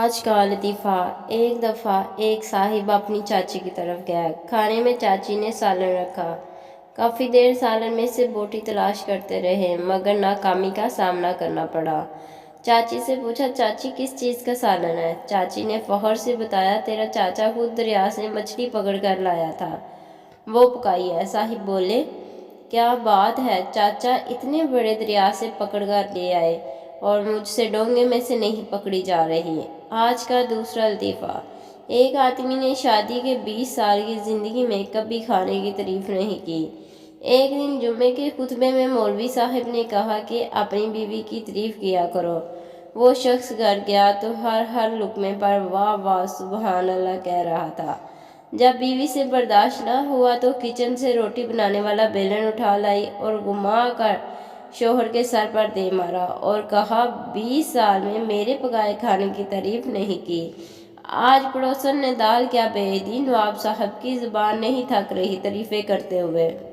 آج کا لطیفہ۔ ایک دفعہ ایک صاحب اپنی چاچی کی طرف گیا۔ کھانے میں چاچی نے سالن رکھا۔ کافی دیر سالن میں سے بوٹی تلاش کرتے رہے مگر ناکامی کا سامنا کرنا پڑا۔ چاچی سے پوچھا، چاچی کس چیز کا سالن ہے؟ چاچی نے فخر سے بتایا، تیرا چاچا خود دریا سے مچھلی پکڑ کر لایا تھا، وہ پکائی ہے۔ صاحب بولے، کیا بات ہے، چاچا اتنے بڑے دریا سے پکڑ کر لے آئے اور مجھ سے ڈونگے میں سے نہیں پکڑی جا رہی۔ آج کا دوسرا لطیفہ۔ ایک آدمی نے شادی کے 20 سال کی زندگی میں کبھی کھانے کی تعریف نہیں کی۔ ایک دن جمعے کے خطبے میں مولوی صاحب نے کہا کہ اپنی بیوی کی تعریف کیا کرو۔ وہ شخص گھر گیا تو ہر لقمے پر واہ واہ سبحان اللہ کہہ رہا تھا۔ جب بیوی سے برداشت نہ ہوا تو کچن سے روٹی بنانے والا بیلن اٹھا لائی اور گھما کر شوہر کے سر پر دے مارا اور کہا، 20 سال میں میرے پکائے کھانے کی تعریف نہیں کی۔ آج پڑوسن نے دال کیا بھیج دی، نواب صاحب کی زبان نہیں تھک رہی تعریفیں کرتے ہوئے۔